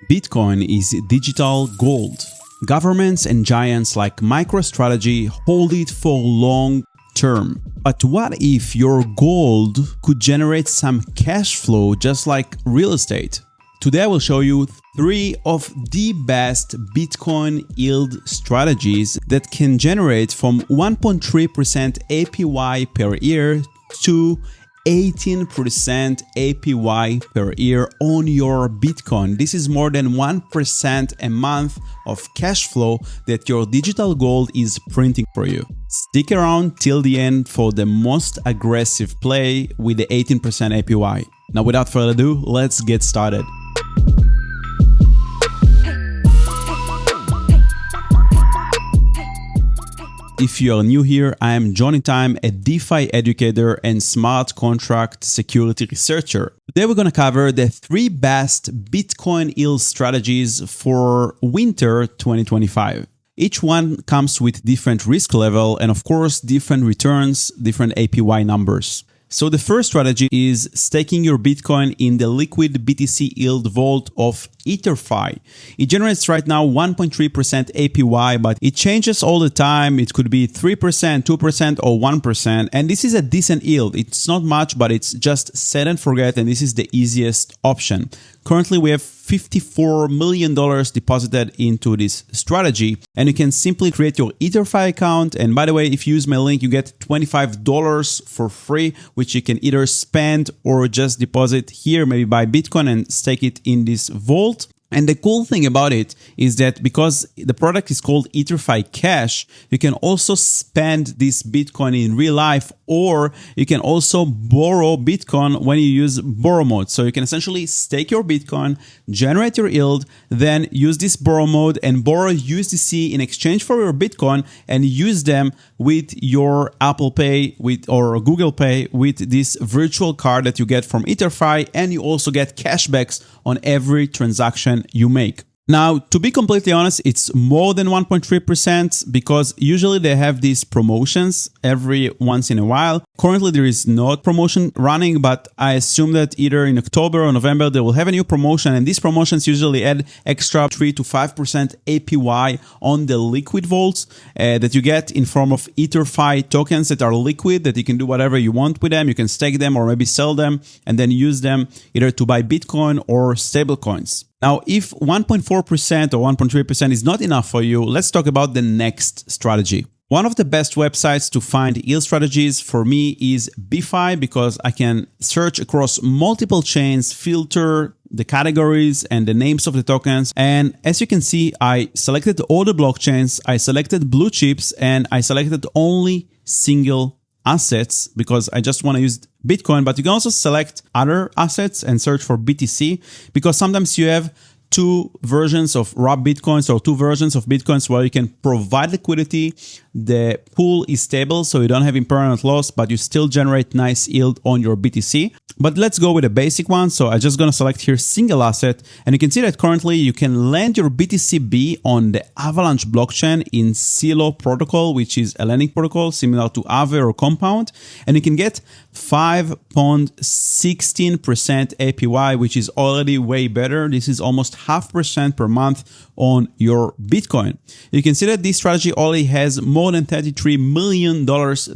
Bitcoin is digital gold. Governments and giants like MicroStrategy hold it for long term. But what if your gold could generate some cash flow just like real estate? Today I will show you 3 of the best Bitcoin yield strategies that can generate from 1.3% APY per year to 18% APY per year on your Bitcoin. This is more than 1% a month of cash flow that your digital gold is printing for you. Stick around till the end for the most aggressive play with the 18% APY. Now, without further ado, let's get started. If you are new here, I am Johnny Time, a DeFi educator and smart contract security researcher. Today we're going to cover the 3 best Bitcoin yield strategies for winter 2025. Each one comes with different risk level and of course different returns, different APY numbers. So the first strategy is staking your Bitcoin in the liquid BTC yield vault of Etherfi. It generates right now 1.3% APY, but it changes all the time. It could be 3%, 2%, or 1%. And this is a decent yield. It's not much, but it's just set and forget. And this is the easiest option. Currently, we have $54 million deposited into this strategy, and you can simply create your Etherfi account. And by the way, if you use my link, you get $25 for free, which you can either spend or just deposit here, maybe buy Bitcoin and stake it in this vault. And the cool thing about it is that because the product is called Etherfi Cash, you can also spend this Bitcoin in real life, or you can also borrow Bitcoin when you use borrow mode. So you can essentially stake your Bitcoin, generate your yield, then use this borrow mode and borrow USDC in exchange for your Bitcoin and use them with your Apple Pay or Google Pay with this virtual card that you get from Etherfi, and you also get cashbacks on every transaction you make. Now, to be completely honest, it's more than 1.3% because usually they have these promotions every once in a while. Currently, there is no promotion running, but I assume that either in October or November, they will have a new promotion. And these promotions usually add extra 3 to 5% APY on the liquid vaults that you get in form of Etherfi tokens that are liquid, that you can do whatever you want with them. You can stake them or maybe sell them and then use them either to buy Bitcoin or stablecoins. Now, if 1.4% or 1.3% is not enough for you, let's talk about the next strategy. One of the best websites to find yield strategies for me is Beefy because I can search across multiple chains, filter the categories and the names of the tokens. And as you can see, I selected all the blockchains, I selected blue chips, and I selected only single assets because I just want to use Bitcoin, but you can also select other assets and search for BTC because sometimes you have 2 versions of raw Bitcoins or 2 versions of Bitcoins where you can provide liquidity. The pool is stable, so you don't have impermanent loss, but you still generate nice yield on your BTC. But let's go with a basic one. So I'm just going to select here single asset. And you can see that currently you can lend your BTC-B on the Avalanche blockchain in Silo protocol, which is a lending protocol similar to Aave or Compound. And you can get 5.16% APY, which is already way better. This is almost 0.5% per month on your Bitcoin. You can see that this strategy already has more than $33 million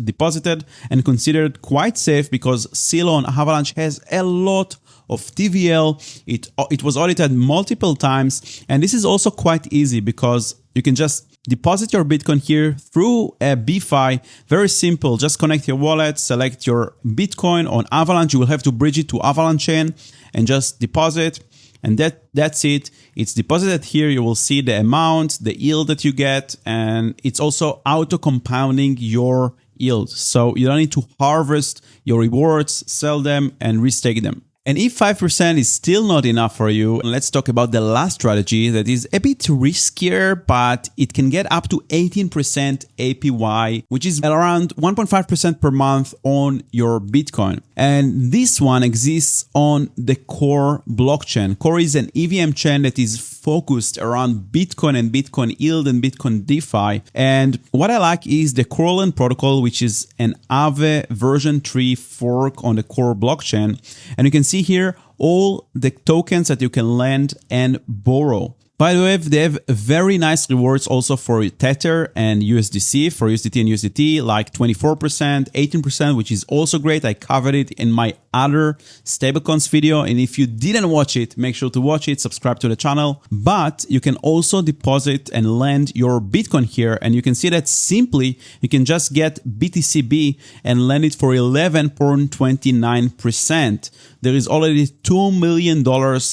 deposited and considered quite safe because Silo on Avalanche has a lot of TVL. It was audited multiple times, and this is also quite easy because you can just deposit your Bitcoin here through a Beefy. Very simple. Just connect your wallet, select your Bitcoin on Avalanche. You will have to bridge it to Avalanche chain and just deposit. And that's it. It's deposited here. You will see the amount, the yield that you get, and it's also auto compounding your yield. So you don't need to harvest your rewards, sell them, and restake them. And if 5% is still not enough for you, let's talk about the last strategy that is a bit riskier, but it can get up to 18% APY, which is around 1.5% per month on your Bitcoin. And this one exists on the Core blockchain. Core is an EVM chain that is focused around Bitcoin and Bitcoin yield and Bitcoin DeFi. And what I like is the Core protocol, which is an Aave version 3 fork on the Core blockchain. And you can see here all the tokens that you can lend and borrow. By the way, they have very nice rewards also for Tether and USDC, for USDT and USDT, like 24%, 18%, which is also great. I covered it in my other stablecoins video. And if you didn't watch it, make sure to watch it, subscribe to the channel. But you can also deposit and lend your Bitcoin here. And you can see that simply, you can just get BTC-B and lend it for 11.29%. There is already $2 million,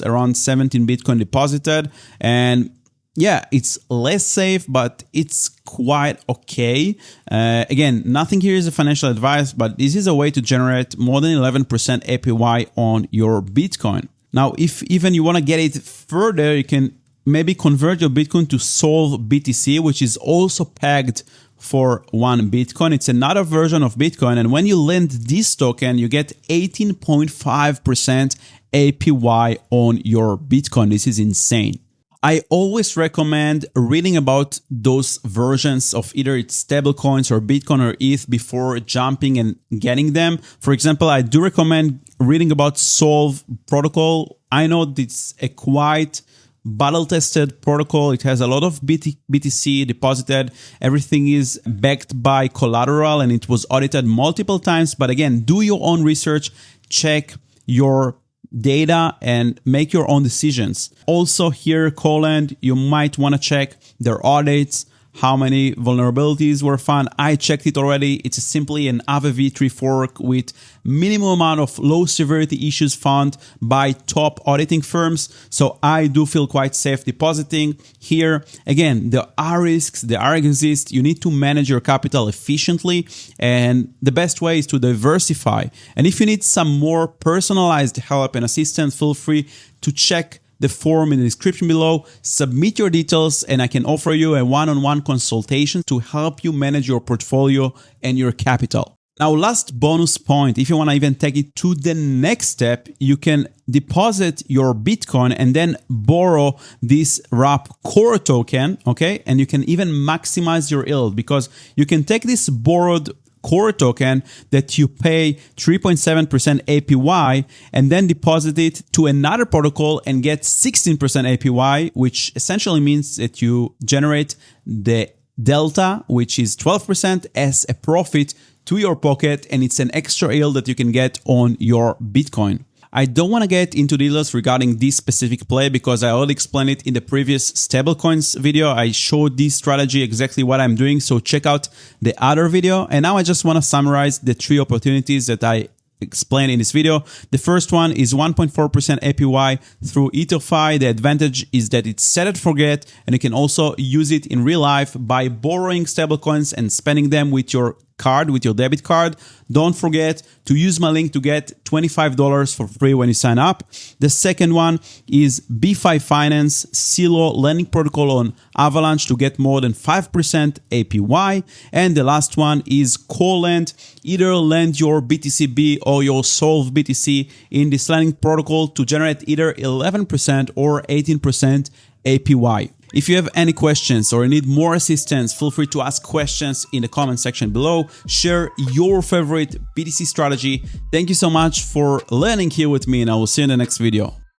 around 17 Bitcoin deposited. And yeah, it's less safe, but it's quite okay. Again, nothing here is a financial advice, but this is a way to generate more than 11% APY on your Bitcoin. Now, if even you want to get it further, you can maybe convert your Bitcoin to Solve BTC, which is also pegged for 1 Bitcoin. It's another version of Bitcoin. And when you lend this token, you get 18.5% APY on your Bitcoin. This is insane. I always recommend reading about those versions of either it's stablecoins or Bitcoin or ETH before jumping and getting them. For example, I do recommend reading about Solve protocol. I know it's a quite battle-tested protocol. It has a lot of BTC deposited. Everything is backed by collateral and it was audited multiple times. But again, do your own research, check your data and make your own decisions. Also here, Coland, you might want to check their audits, how many vulnerabilities were found. I checked it already. It's simply an Avalanche v3 fork with minimum amount of low severity issues found by top auditing firms. So I do feel quite safe depositing here. Again, there are risks, there are exist. You need to manage your capital efficiently. And the best way is to diversify. And if you need some more personalized help and assistance, feel free to check the form in the description below, submit your details, and I can offer you a one-on-one consultation to help you manage your portfolio and your capital. Now, last bonus point, if you want to even take it to the next step, you can deposit your Bitcoin and then borrow this wrap core token, okay? And you can even maximize your yield because you can take this borrowed core token that you pay 3.7% APY and then deposit it to another protocol and get 16% APY, which essentially means that you generate the delta, which is 12% as a profit to your pocket, and it's an extra yield that you can get on your Bitcoin. I don't want to get into details regarding this specific play because I already explained it in the previous stablecoins video. I showed this strategy, exactly what I'm doing. So check out the other video. And now I just want to summarize the 3 opportunities that I explained in this video. The first one is 1.4% APY through Etherfi. The advantage is that it's set and forget, and you can also use it in real life by borrowing stablecoins and spending them with your card, with your debit card. Don't forget to use my link to get $25 for free when you sign up. The second one is Beefy Finance CeeLo lending protocol on Avalanche to get more than 5% APY. And the last one is CoLend. Either lend your BTC-B or your Solve BTC in this lending protocol to generate either 11% or 18% APY. If you have any questions or need more assistance, feel free to ask questions in the comment section below. Share your favorite BTC strategy. Thank you so much for learning here with me, and I will see you in the next video.